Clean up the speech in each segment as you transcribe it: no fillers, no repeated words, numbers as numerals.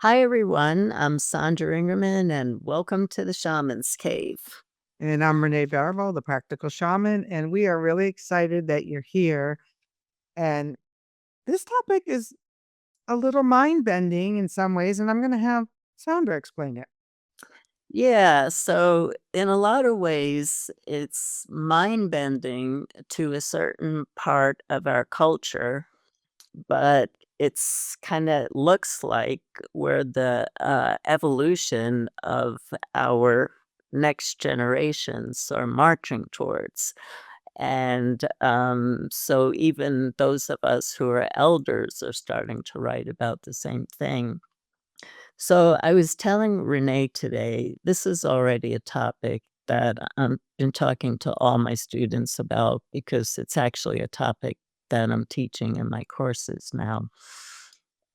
Hi, everyone. I'm Sandra Ingerman, and welcome to the Shaman's Cave. And I'm Renee Baribeau, the practical shaman, and we are really excited that you're here. And this topic is a little mind bending in some ways, and I'm going to have Sandra explain it. Yeah, so in a lot of ways, it's mind bending to a certain part of our culture, but it's kind of looks like we're the evolution of our next generations are marching towards. And so even those of us who are elders are starting to write about the same thing. So I was telling Renee today, this is already a topic that I've been talking to all my students about because it's actually a topic that I'm teaching in my courses now.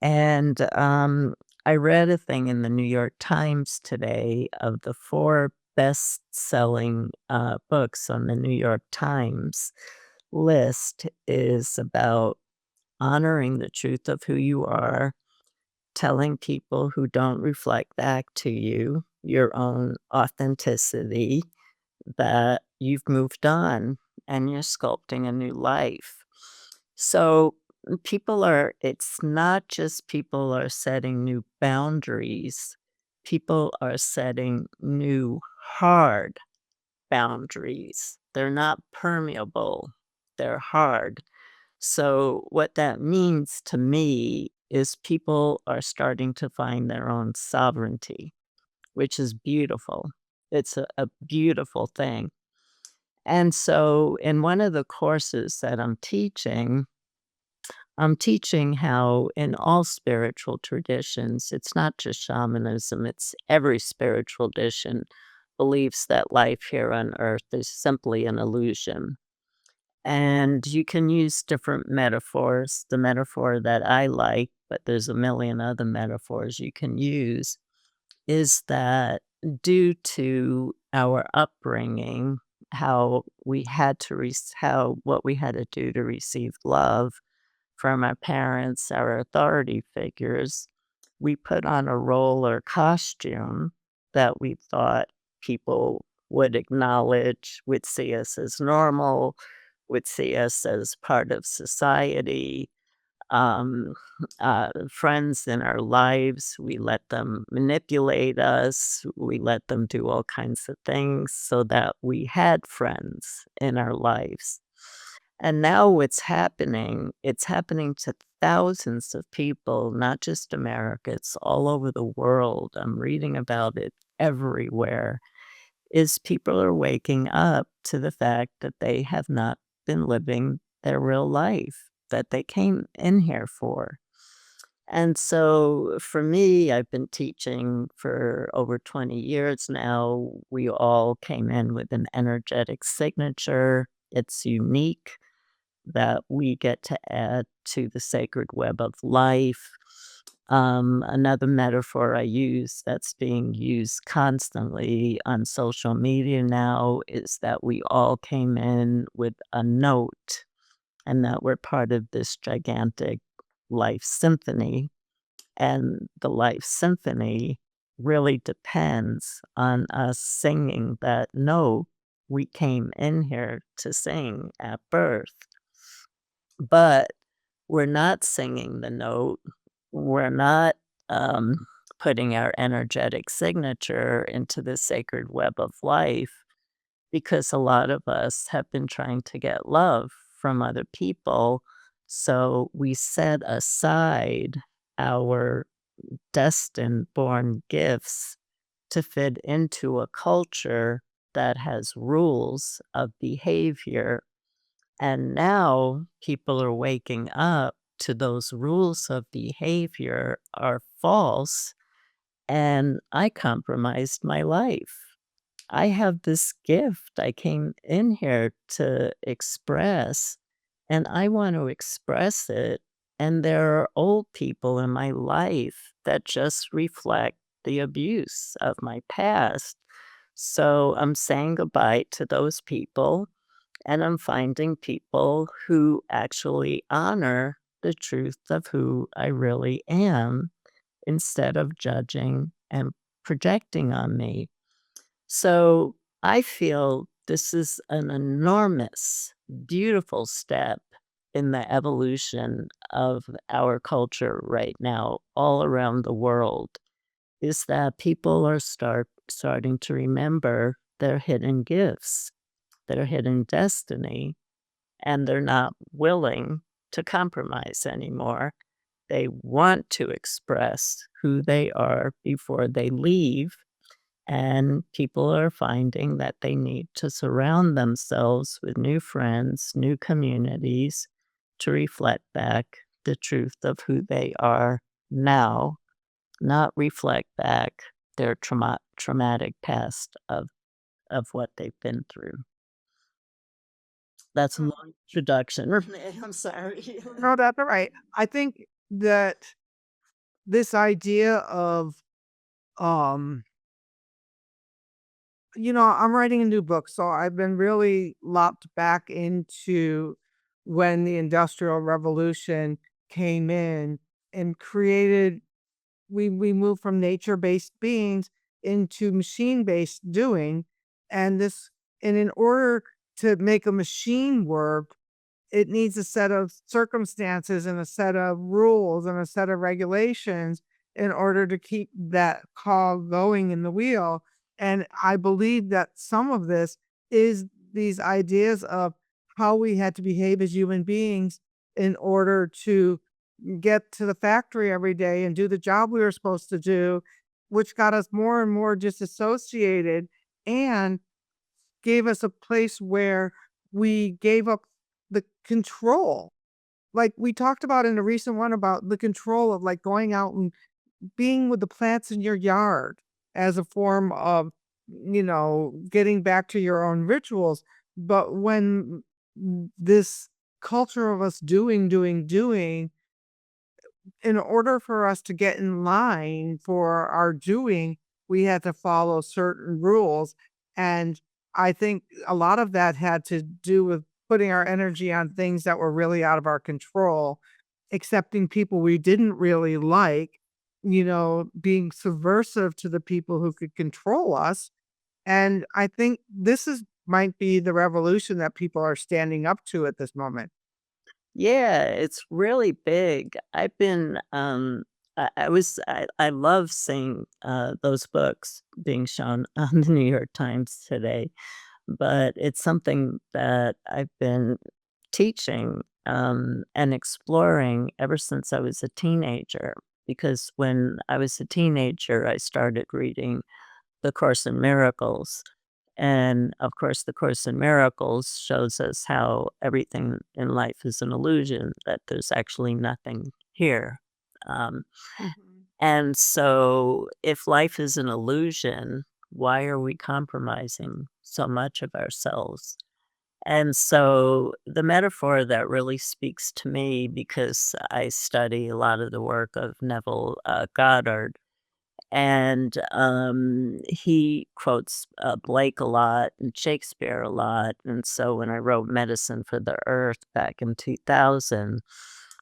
And I read a thing in the New York Times today of the four best selling books on the New York Times list is about honoring the truth of who you are, telling people who don't reflect back to you your own authenticity that you've moved on and you're sculpting a new life. So it's not just people are setting new boundaries, people are setting new hard boundaries. They're not permeable, they're hard. So, what that means to me is people are starting to find their own sovereignty, which is beautiful. It's a beautiful thing. And so, in one of the courses that I'm teaching how in all spiritual traditions, it's not just shamanism, it's every spiritual tradition believes that life here on earth is simply an illusion. And you can use different metaphors. The metaphor that I like, but there's a million other metaphors you can use, is that due to our upbringing, how we had to how what we had to do to receive love from our parents, our authority figures, we put on a role or costume that we thought people would acknowledge, would see us as normal, would see us as part of society. Um, Friends in our lives, we let them manipulate us, we let them do all kinds of things so that we had friends in our lives. And now it's happening to thousands of people, not just America, it's all over the world. I'm reading about it everywhere. Is people are waking up to the fact that they have not been living their real life that they came in here for. And so for me, I've been teaching for over 20 years now. We all came in with an energetic signature. It's unique that we get to add to the sacred web of life. Another metaphor I use that's being used constantly on social media now is that we all came in with a note and that we're part of this gigantic life symphony. And the life symphony really depends on us singing that note we came in here to sing at birth. But we're not singing the note. We're not, putting our energetic signature into the sacred web of life because a lot of us have been trying to get love from other people. So we set aside our destined born gifts to fit into a culture that has rules of behavior, and now people are waking up to those rules of behavior are false, and I compromised my life. I have this gift I came in here to express, and I want to express it. And there are old people in my life that just reflect the abuse of my past. So I'm saying goodbye to those people and I'm finding people who actually honor the truth of who I really am. instead of judging and projecting on me. So I feel this is an enormous, beautiful step in the evolution of our culture right now, all around the world, is that people are starting to remember their hidden gifts, their hidden destiny, and they're not willing to compromise anymore. They want to express who they are before they leave, and people are finding that they need to surround themselves with new friends, new communities to reflect back the truth of who they are now, not reflect back their traumatic past of what they've been through. That's a long introduction, Renee, I'm sorry. No, that's all right. I think that this idea of, um, I'm writing a new book, so I've been really lopped back into when the Industrial Revolution came in and created we moved from nature-based beings into machine-based doing, and in order to make a machine work, it needs a set of circumstances and a set of rules and a set of regulations in order to keep that cog going in the wheel. And I believe that some of this is these ideas of how we had to behave as human beings in order to get to the factory every day and do the job we were supposed to do, which got us more and more disassociated and gave us a place where we gave up the control. Like we talked about in the recent one about the control of like going out and being with the plants in your yard as a form of, getting back to your own rituals. But when this culture of us doing, in order for us to get in line for our doing, we had to follow certain rules. And I think a lot of that had to do with putting our energy on things that were really out of our control, accepting people we didn't really like, being subversive to the people who could control us. And I think this is might be the revolution that people are standing up to at this moment. Yeah, it's really big. I've been, I love seeing, those books being shown on the New York Times today, but it's something that I've been teaching, and exploring ever since I was a teenager, because when I was a teenager, I started reading The Course in Miracles. And of course, The Course in Miracles shows us how everything in life is an illusion, that there's actually nothing here. Um, Mhm. and so, if life is an illusion, why are we compromising so much of ourselves? And so, the metaphor that really speaks to me, because I study a lot of the work of Neville Goddard, and, he quotes, Blake a lot and Shakespeare a lot, and so when I wrote Medicine for the Earth back in 2000,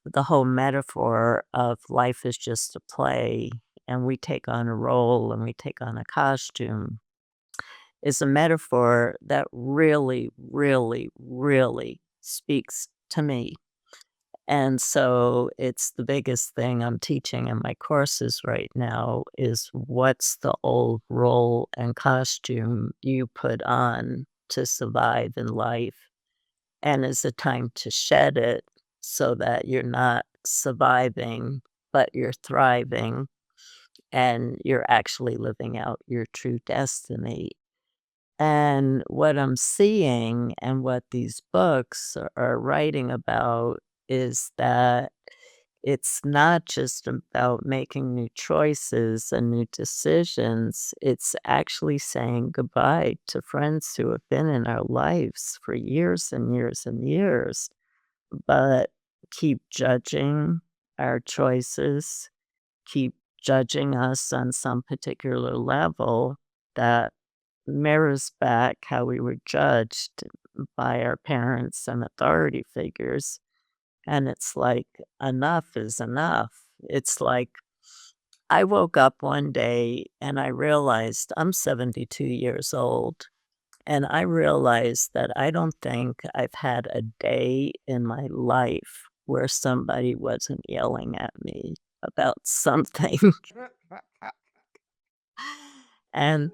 the whole metaphor of life is just a play, and we take on a role, and we take on a costume, is a metaphor that really, really, really speaks to me. And so it's the biggest thing I'm teaching in my courses right now is what's the old role and costume you put on to survive in life? And is it time to shed it so that you're not surviving, but you're thriving and you're actually living out your true destiny? And what I'm seeing and what these books are writing about is that it's not just about making new choices and new decisions. It's actually saying goodbye to friends who have been in our lives for years and years and years, but keep judging our choices, keep judging us on some particular level that mirrors back how we were judged by our parents and authority figures. And it's like, enough is enough. It's like I woke up one day and I realized I'm 72 years old, and I realized that I don't think I've had a day in my life where somebody wasn't yelling at me about something. And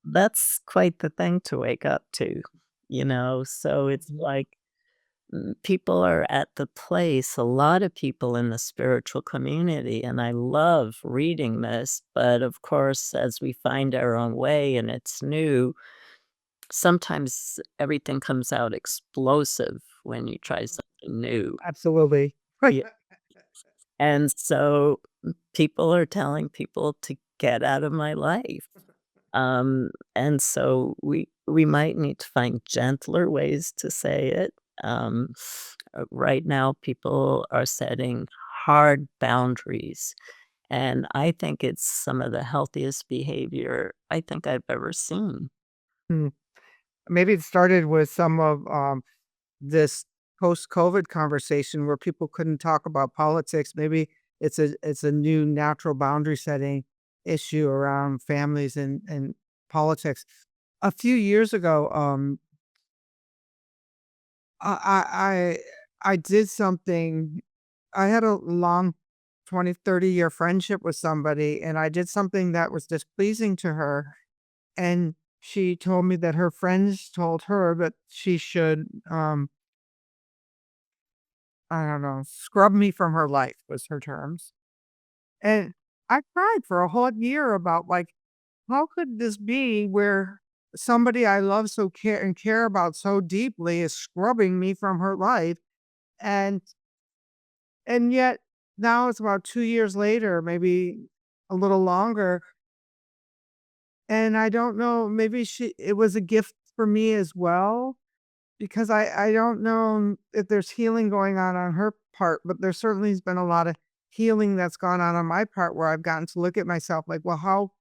that's quite the thing to wake up to, you know? So it's like people are at the place, a lot of people in the spiritual community, and I love reading this. But of course, as we find our own way and it's new, sometimes everything comes out explosive when you try something new. Absolutely. Yeah. And so people are telling people to get out of my life. And so we might need to find gentler ways to say it. Right now, people are setting hard boundaries, and I think it's some of the healthiest behavior I think I've ever seen. Hmm. Maybe it started with some of this post-COVID conversation where people couldn't talk about politics. Maybe it's a new natural boundary setting issue around families and politics. A few years ago, I I did something. I had a long 20, 30-year friendship with somebody, and I did something that was displeasing to her. And she told me that her friends told her that she should, I don't know, scrub me from her life was her terms. And I cried for a whole year about like, how could this be where somebody I love so care about so deeply is scrubbing me from her life? And yet now it's about 2 years later, maybe a little longer, and I don't know, maybe it was a gift for me as well, because I don't know if there's healing going on her part, but there certainly has been a lot of healing that's gone on my part where I've gotten to look at myself like, "Well, how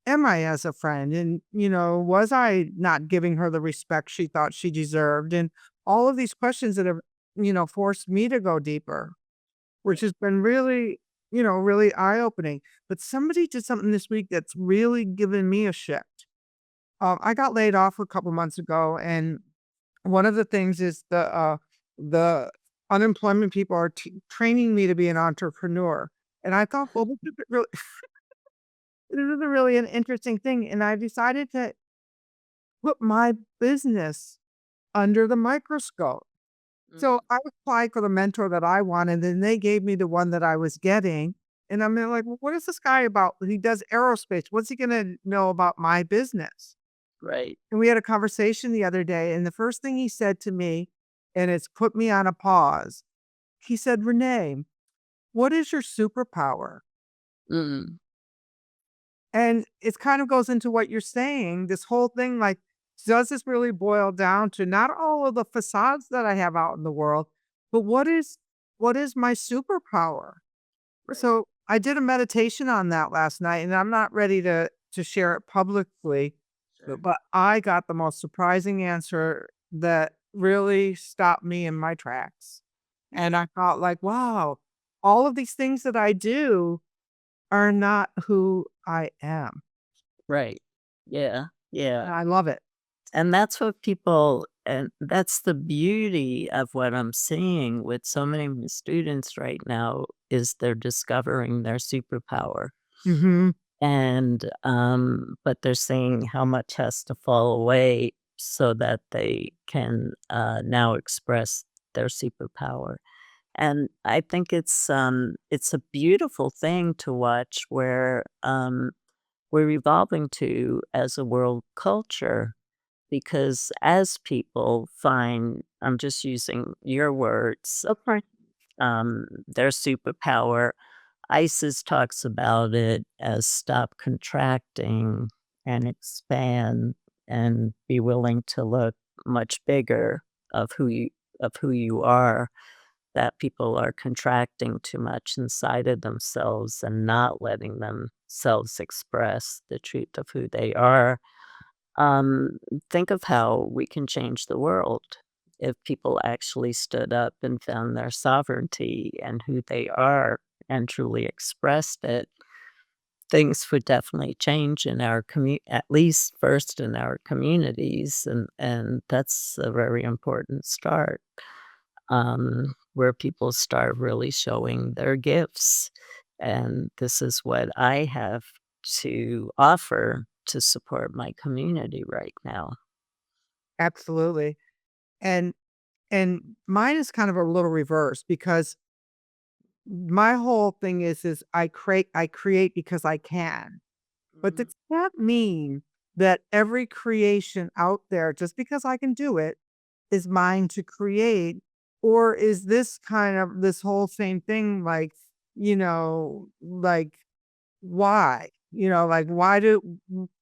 am I as a friend?" And, was I not giving her the respect she thought she deserved? And all of these questions that have, forced me to go deeper, which has been really, really eye-opening. But somebody did something this week that's really given me a shift. I got laid off a couple months ago, and one of the things is the unemployment people are training me to be an entrepreneur. And I thought, well, this is a really an interesting thing. And I decided to put my business under the microscope. So Mhm. I applied for the mentor that I wanted, and they gave me the one that I was getting. And I'm like, well, what is this guy about? He does aerospace. What's he going to know about my business? Right. And we had a conversation the other day, and the first thing he said to me, and it's put me on a pause, he said, "Renee, what is your superpower?" Mm. And it kind of goes into what you're saying. This whole thing, like, does this really boil down to not all of the facades that I have out in the world, but what is my superpower? Right. So I did a meditation on that last night, and I'm not ready to share it publicly, but Sure. I got the most surprising answer that really stopped me in my tracks. And I thought like, wow, all of these things that I do are not who I am. Right. Yeah. Yeah. And I love it. And that's what people and that's the beauty of what I'm seeing with so many of the students right now is they're discovering their superpower. Mhm. And, but they're seeing how much has to fall away so that they can, now express their superpower. And I think it's a beautiful thing to watch where, we're evolving to as a world culture because as people find I'm just using your words, Okay. their superpower, ISIS talks about it as stop contracting and expand and be willing to look much bigger of who you are, that people are contracting too much inside of themselves and not letting themselves express the truth of who they are. um, think of how we can change the world if people actually stood up and found their sovereignty and who they are and truly expressed it. things would definitely change in our at least first in our communities, and that's a very important start, where people start really showing their gifts, and this is what I have to offer to support my community right now. Absolutely. And and mine is kind of a little reverse because my whole thing is I create because I can. But Mhm. does that mean that every creation out there, just because I can do it, is mine to create? Or is this kind of this whole same thing like, like why? Like why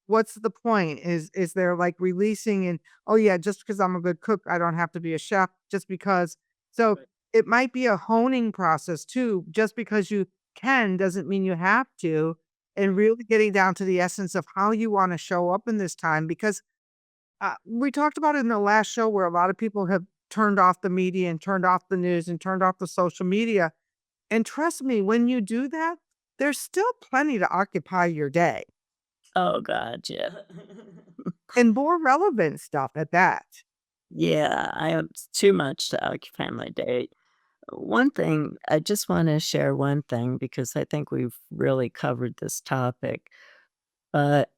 what's the point? Is there like releasing and oh yeah, just because I'm a good cook, I don't have to be a chef just because. So Right. it might be a honing process too. Just because you can doesn't mean you have to. And really getting down to the essence of how you want to show up in this time because we talked about it in the last show where a lot of people have turned off the media and turned off the news and turned off the social media and trust me, when you do that, there's still plenty to occupy your day Oh god, yeah. and more relevant stuff at that. Yeah, I have too much to occupy my day. One thing I just wanna share one thing because I think we've really covered this topic. But,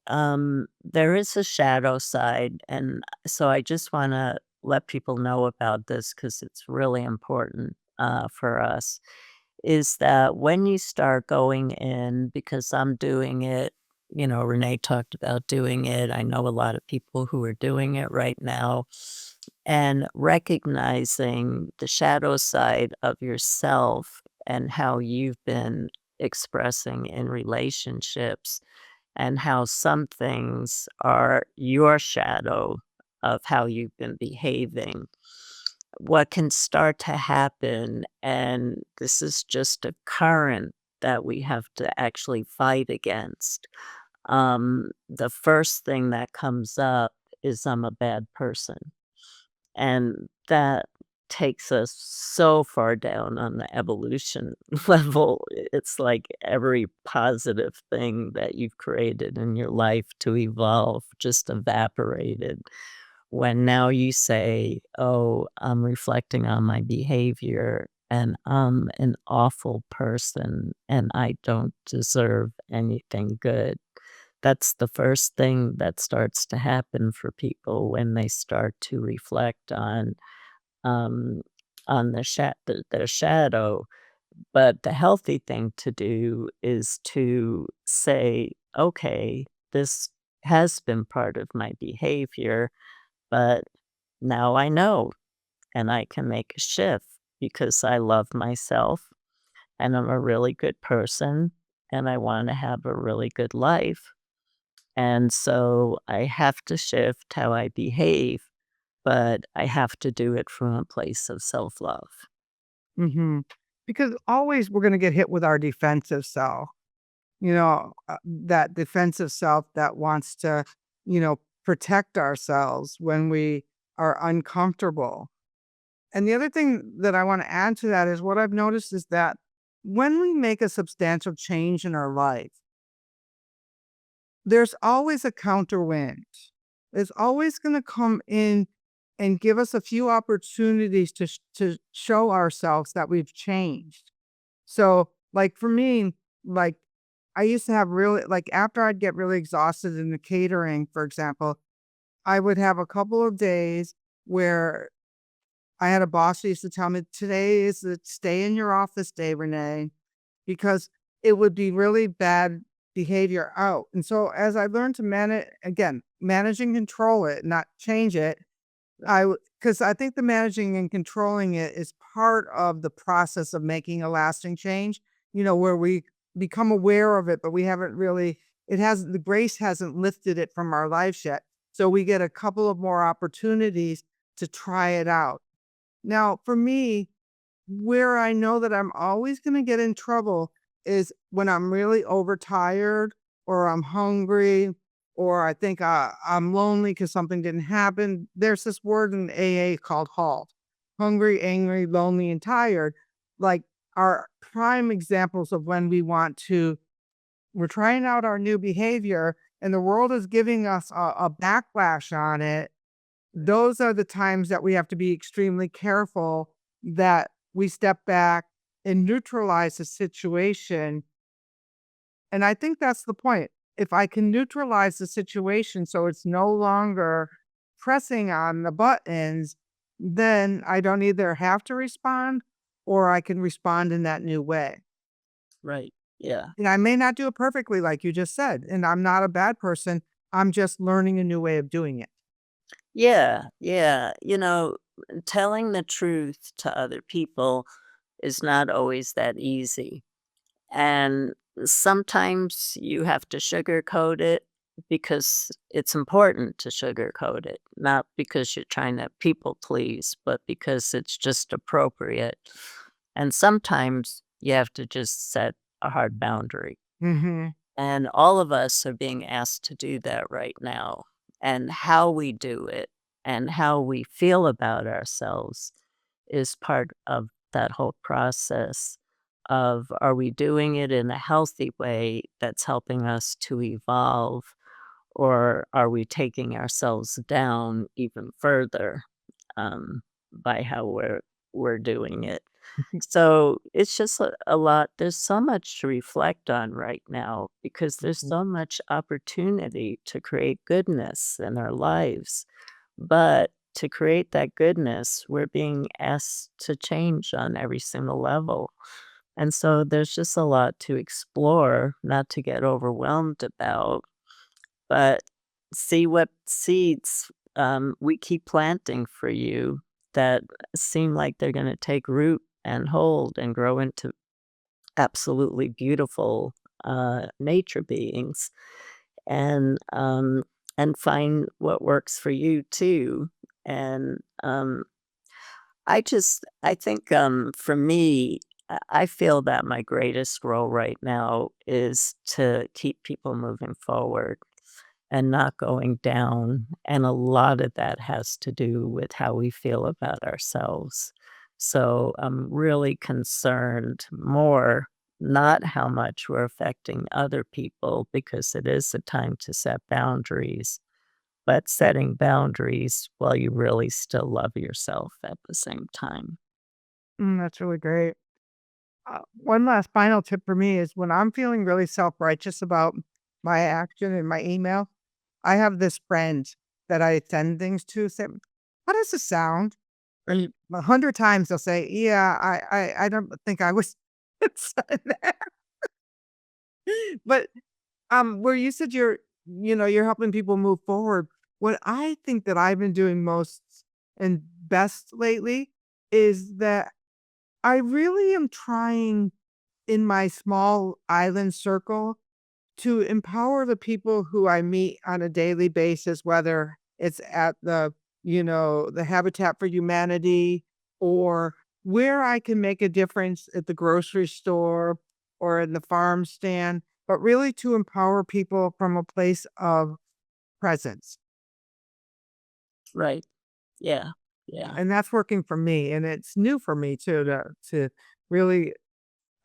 there is a shadow side, and so I just wanna let people know about this because it's really important, for us, is that when you start going in because I'm doing it, Renee talked about doing it, I know a lot of people who are doing it right now, and recognizing the shadow side of yourself and how you've been expressing in relationships and how some things are your shadow of how you've been behaving. What can start to happen, and this is just a current that we have to actually fight against. The first thing that comes up is I'm a bad person. And that takes us so far down on the evolution level. It's like every positive thing that you've created in your life to evolve just evaporated. When now you say, "Oh, I'm reflecting on my behavior and I'm an awful person and I don't deserve anything good." That's the first thing that starts to happen for people when they start to reflect um, on their shadow, but the healthy thing to do is to say, "Okay, this has been part of my behavior, but now I know, and I can make a shift because I love myself, and I'm a really good person, and I wanna have a really good life." And so I have to shift how I behave, but I have to do it from a place of self-love. Mhm. Because always we're gonna get hit with our defensive self, that defensive self that wants to, protect ourselves when we are uncomfortable. And the other thing that I wanna add to that is what I've noticed is that when we make a substantial change in our life, there's always a counter wind. It's always gonna come in and give us a few opportunities to show ourselves that we've changed. So, like, for me, like, I used to have really like, after I'd get really exhausted in the catering, for example, I would have a couple of days where I had a boss who used to tell me, "Today is the stay in your office day, Renee." Because it would be really bad behavior out. And so as I learned to manage again, manage and control it, not change it, because I think the managing and controlling it is part of the process of making a lasting change, where we become aware of it, but we haven't really the grace hasn't lifted it from our lives yet. So we get a couple of more opportunities to try it out. Now, for me, where I know that I'm always gonna get in trouble is when I'm really overtired or I'm hungry or I think, I'm lonely because something didn't happen. There's this word in AA called HALT. Hungry, angry, lonely, and tired, like, are prime examples of when we want to we're trying out our new behavior and the world is giving us a backlash on it, those are the times that we have to be extremely careful that we step back and neutralize the situation. And I think that's the point. If I can neutralize the situation so it's no longer pressing on the buttons, then I don't either have to respond or I can respond in that new way. Right. Yeah. And I may not do it perfectly, like you just said, and I'm not a bad person. I'm just learning a new way of doing it. Yeah. Yeah. Telling the truth to other people is not always that easy. And sometimes you have to sugarcoat it because it's important to sugarcoat it, not because you're trying to people please, but because it's just appropriate. And sometimes you have to just set a hard boundary. Hmm. And all of us are being asked to do that right now. And how we do it and how we feel about ourselves is part of that whole process of, are we doing it in a healthy way that's helping us to evolve, or are we taking ourselves down even further, by how we're doing it? So it's just a lot. There's so much to reflect on right now because there's so much opportunity to create goodness in our lives. But to create that goodness, we're being asked to change on every single level. And so there's just a lot to explore, not to get overwhelmed about, but see what seeds we keep planting for you that seem like they're going to take root and hold and grow into absolutely beautiful nature beings, and find what works for you too. And I think for me, I feel that my greatest role right now is to keep people moving forward and not going down. And a lot of that has to do with how we feel about ourselves. So I'm really concerned more, not how much we're affecting other people, because it is a time to set boundaries, but setting boundaries while you really still love yourself at the same time. That's really great. One last final tip for me is when I'm feeling really self righteous about my action and my email, I have this friend that I send things to say, "How does this sound?" And 100 times they'll say, "Yeah, I don't think I was saying that." But where you said you're helping people move forward. What I think that I've been doing most and best lately is that I really am trying in my small island circle to empower the people who I meet on a daily basis, whether it's at the Habitat for Humanity or where I can make a difference at the grocery store or in the farm stand, but really to empower people from a place of presence. Right. Yeah. Yeah. And that's working for me. And it's new for me too to really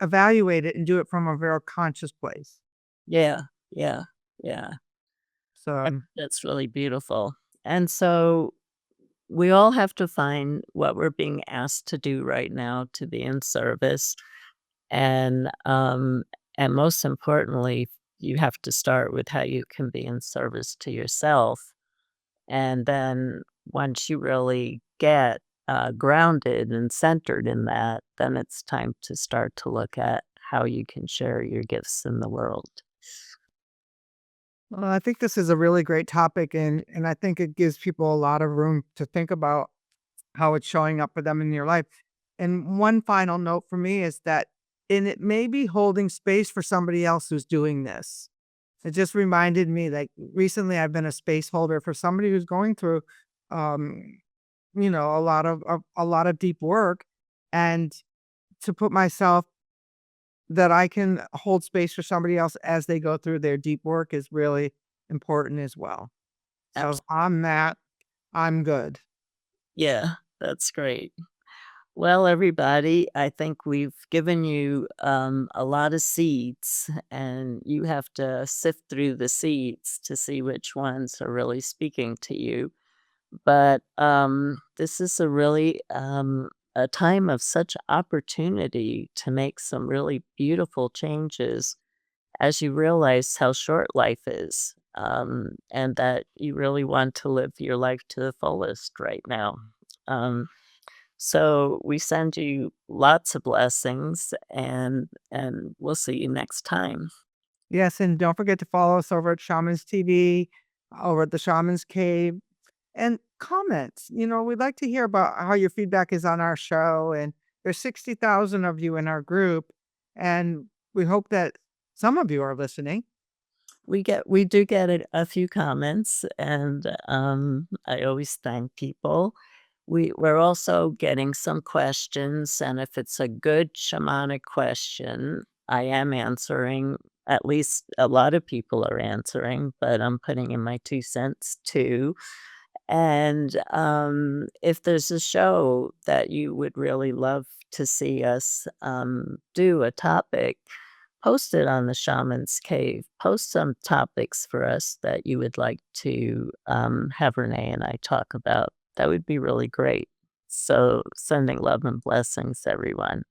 evaluate it and do it from a very conscious place. Yeah. Yeah. Yeah. So That's really beautiful. And so we all have to find what we're being asked to do right now to be in service. And most importantly, you have to start with how you can be in service to yourself. And then once you really get grounded and centered in that, then it's time to start to look at how you can share your gifts in the world. well, I think this is a really great topic, and I think it gives people a lot of room to think about how it's showing up for them in your life. And one final note for me is that, and it may be holding space for somebody else who's doing this. It just reminded me like recently I've been a space holder for somebody who's going through, um, a lot of deep work, and to put myself that I can hold space for somebody else as they go through their deep work is really important as well. So Abs- on that, I'm good. yeah, that's great. Well, everybody, I think we've given you a lot of seeds, and you have to sift through the seeds to see which ones are really speaking to you. But this is a time of such opportunity to make some really beautiful changes as you realize how short life is, and that you really want to live your life to the fullest right now. Um, so we send you lots of blessings, and we'll see you next time. Yes, and don't forget to follow us over at Shamans TV, over at the Shamans Cave, and comments. We'd like to hear about how your feedback is on our show. And there's 60,000 of you in our group, and we hope that some of you are listening. We do get a few comments, and I always thank people. We're also getting some questions, and if it's a good shamanic question, I am answering. At least a lot of people are answering, but I'm putting in my 2 cents too. And, if there's a show that you would really love to see us, do a topic, post it on the Shaman's Cave. Post some topics for us that you would like to, have Renee and I talk about. That would be really great. So, sending love and blessings, everyone.